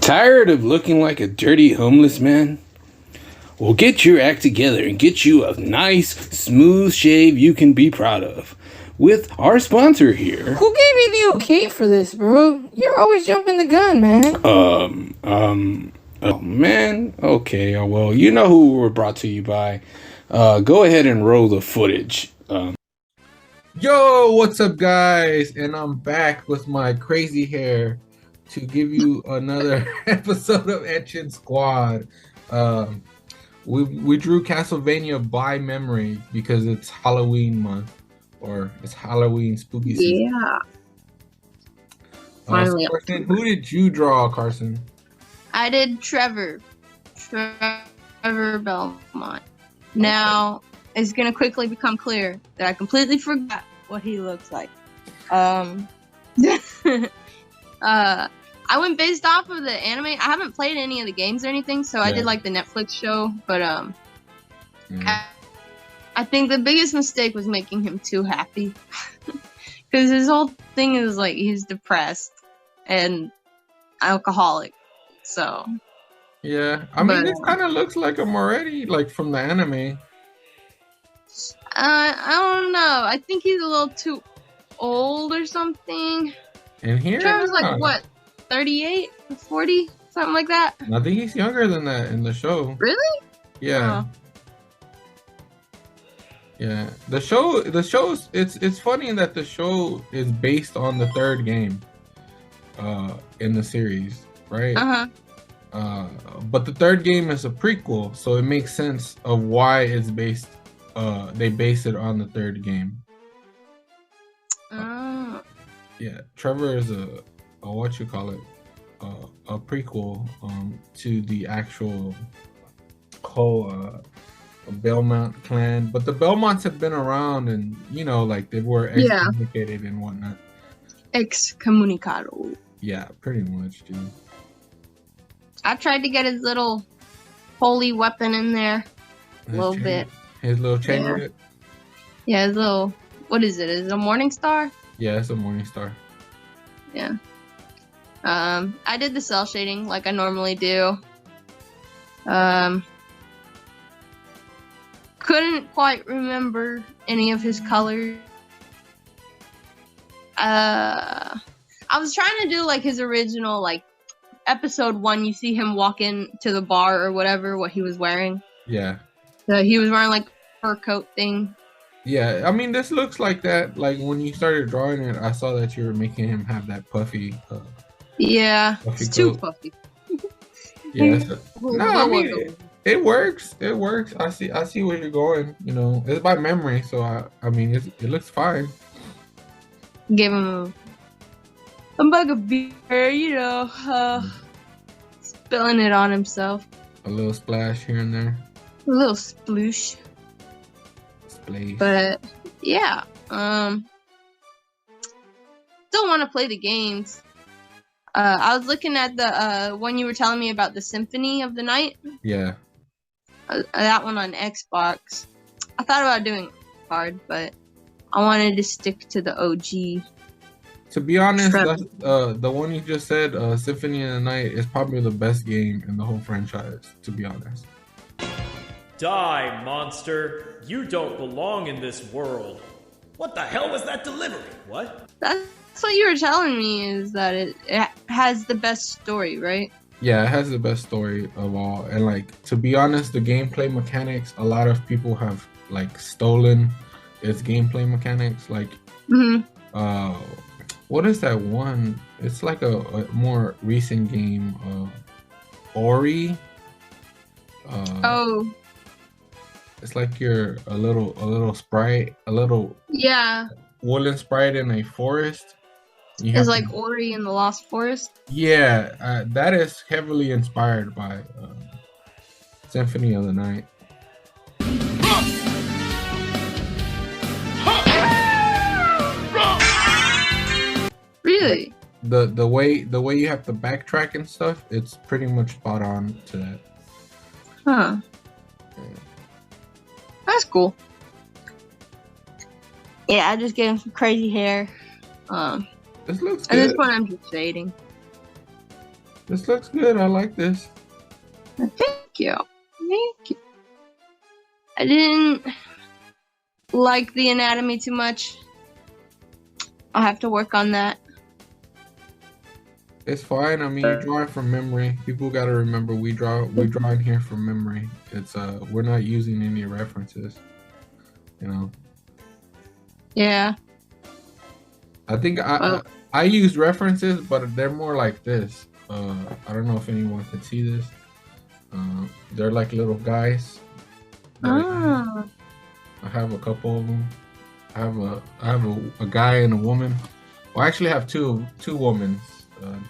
Tired of looking like a dirty homeless man? Well, get your act together and get you a nice, smooth shave you can be proud of. With our sponsor here. Who gave you the okay for this, bro? You're always jumping the gun, man. Oh, man. Okay, well, you know who we're brought to you by. Go ahead and roll the footage. Yo, what's up, guys? And I'm back with my crazy hair to give you another episode of ETCHIN SQUAD. We drew Castlevania by memory because it's Halloween month, or it's Halloween spooky season. Yeah. So Carson, who did you draw, Carson? I did Trevor Belmont. Now, it's going to quickly become clear that I completely forgot what he looks like. I went based off of the anime. I haven't played any of the games or anything, so I did like the Netflix show, but I think the biggest mistake was making him too happy. Because his whole thing is like he's depressed and alcoholic. So yeah, I mean, it kind of looks like him already, like from the anime. I don't know. I think he's a little too old or something. And here, Trevor's like what, 38, 40, something like that. I think he's younger than that in the show. Really? Yeah. Yeah. The show's it's funny that the show is based on the third game, in the series, right? But the third game is a prequel, so it makes sense of why it's based. They base it on the third game. Yeah, Trevor is a what you call it, a prequel to the actual whole Belmont clan. But the Belmonts have been around, and you know, like they were excommunicated and whatnot. Excommunicado. Yeah, pretty much, dude. I tried to get his little holy weapon in there a little bit. His little chain. Yeah, his little, what is it? Is it a morning star? Yeah, it's a morning star. Yeah. I did the cell shading like I normally do. Couldn't quite remember any of his colors. I was trying to do like his original, like episode 1. You see him walk into the bar or whatever, what he was wearing. Yeah. So he was wearing like a fur coat thing. Yeah, I mean, this looks like that. Like when you started drawing it, I saw that you were making him have that puffy. Yeah, puffy it's coat. too puffy. Yeah. No, I mean, it works. It works. I see where you're going. You know, it's by memory, so I mean, it looks fine. Give him a mug of beer, you know, spilling it on himself. A little splash here and there. A little sploosh. Splash. But yeah, still want to play the games. I was looking at the one you were telling me about, the Symphony of the Night. Yeah. That one on Xbox. I thought about doing a card, but I wanted to stick to the OG. To be honest, that's, the one you just said, Symphony of the Night, is probably the best game in the whole franchise, to be honest. Die, monster! You don't belong in this world. What the hell was that delivery? What? That's what you were telling me, is that it has the best story, right? Yeah, it has the best story of all. And like, to be honest, the gameplay mechanics, a lot of people have like stolen its gameplay mechanics. Like, what is that one? It's like a more recent game, Ori. It's like you're a little sprite, a little woolen sprite in a forest. It's like Ori in the Lost Forest. Yeah, that is heavily inspired by Symphony of the Night. Really? The way you have to backtrack and stuff, it's pretty much spot on to that. Huh. That's cool. Yeah, I just gave him some crazy hair. This looks At good. this point, I'm just shading. This looks good. I like this. Thank you. Thank you. I didn't like the anatomy too much. I'll have to work on that. It's fine. I mean, you're drawing from memory. People got to remember we draw in here from memory. It's we're not using any references. You know. Yeah. I think I use references, but they're more like this. I don't know if anyone can see this. They're like little guys. Ah. I have a couple of them. I have a guy and a woman. Well, I actually have two women,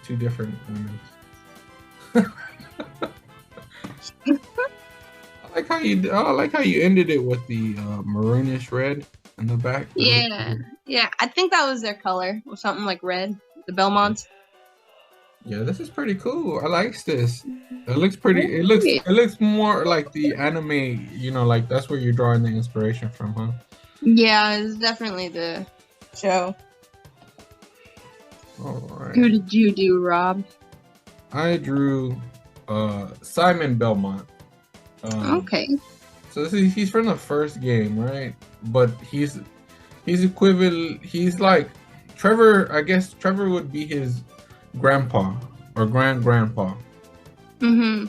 two different women. I like how you ended it with the maroonish red in the back. Yeah, yeah. I think that was their color, or something like red. The Belmonts. Yeah, this is pretty cool. I like this. It looks pretty. It looks more like the anime. You know, like that's where you're drawing the inspiration from, huh? Yeah, it's definitely the show. All right. Who did you do, Rob? I drew Simon Belmont. Okay. So he's from the first game, right? But he's equivalent. He's like Trevor. I guess Trevor would be his grandpa or grandpa. Mm-hmm.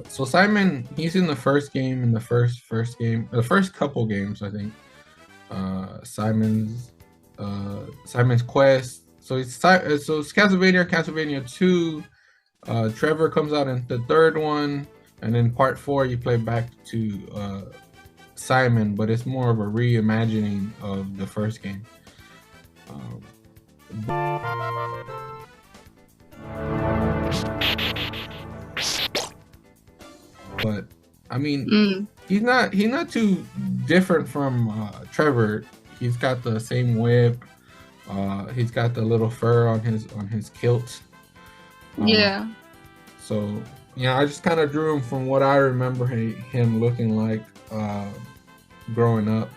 So Simon, he's in the first game, the first couple games, I think. Simon's Quest. So it's Castlevania 2. Trevor comes out in the third one, and in part 4 you play back to Simon, but it's more of a reimagining of the first game. But I mean, he's not too different from Trevor. He's got the same whip. He's got the little fur on his kilt. Yeah. So yeah, I just kind of drew him from what I remember him looking like growing up.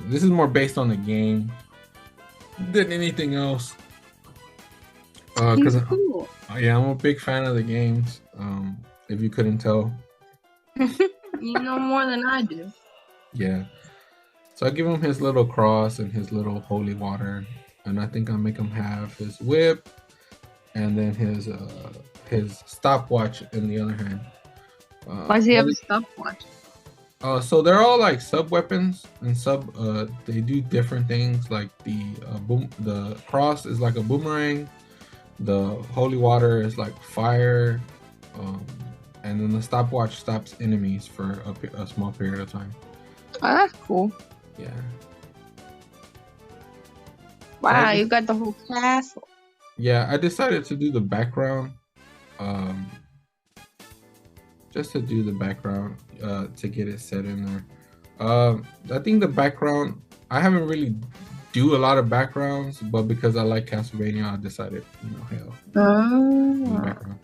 This is more based on the game than anything else. Because cool. Yeah, I'm a big fan of the games. If you couldn't tell. You know more than I do. Yeah. So I give him his little cross and his little holy water, and I think I'll make him have his whip, and then his stopwatch in the other hand. Why does he have a stopwatch? So they're all like sub weapons, and they do different things. Like the cross is like a boomerang, the holy water is like fire, and then the stopwatch stops enemies for a small period of time. Oh, that's cool. Yeah. Wow, you got the whole castle. Yeah, I decided to do the background. Just to do the background, to get it set in there. I think the background, I haven't really do a lot of backgrounds, but because I like Castlevania, I decided, hell. Background.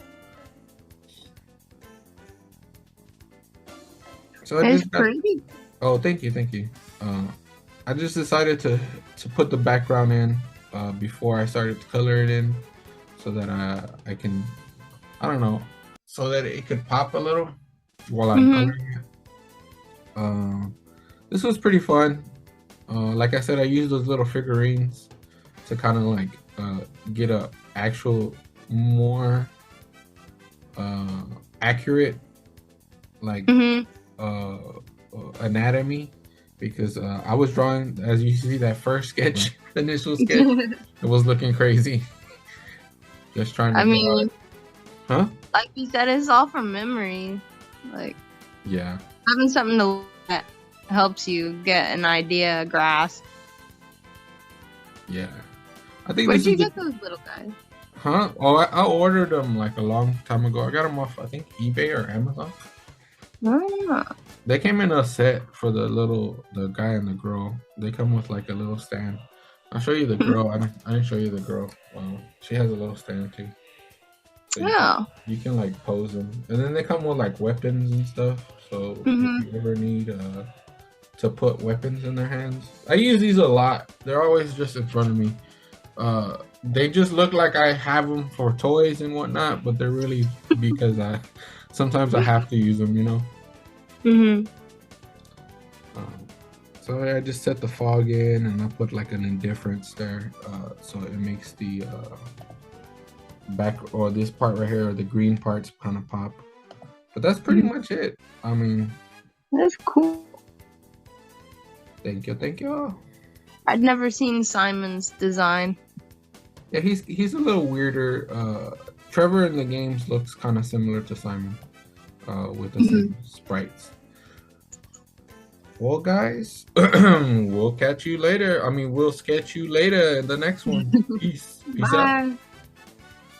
So it's pretty. Oh, thank you. I just decided to put the background in before I started to color it in, so that I can, I don't know, so that it could pop a little while I'm coloring it. This was pretty fun. Like I said, I used those little figurines to kind of like get a actual more accurate like anatomy, because I was drawing, as you see that first sketch, the initial sketch, it was looking crazy. Just trying to draw it. Huh? Like you said, it's all from memory. Like, yeah, having something to look at helps you get an idea, a grasp. Yeah, I think. Where'd you get those little guys? Huh? Oh, I ordered them like a long time ago. I got them off, I think, eBay or Amazon. They came in a set for the guy and the girl. They come with like a little stand. I'll show you the girl. I didn't show you the girl. She has a little stand too. So you can like pose them, and then they come with like weapons and stuff. So if you ever need to put weapons in their hands, I use these a lot. They're always just in front of me. They just look like I have them for toys and whatnot, but they're really because sometimes I have to use them, you know. Mm-hmm. So I just set the fog in, and I put like an indifference there, so it makes the back or this part right here, or the green parts, kind of pop. But that's pretty much it. I mean, That's cool. thank you. I'd never seen Simon's design. Yeah, he's a little weirder. Trevor in the games looks kind of similar to Simon, with the same sprites. Well, guys, we'll catch you later. I mean, we'll sketch you later in the next one. Peace. Peace out. Bye.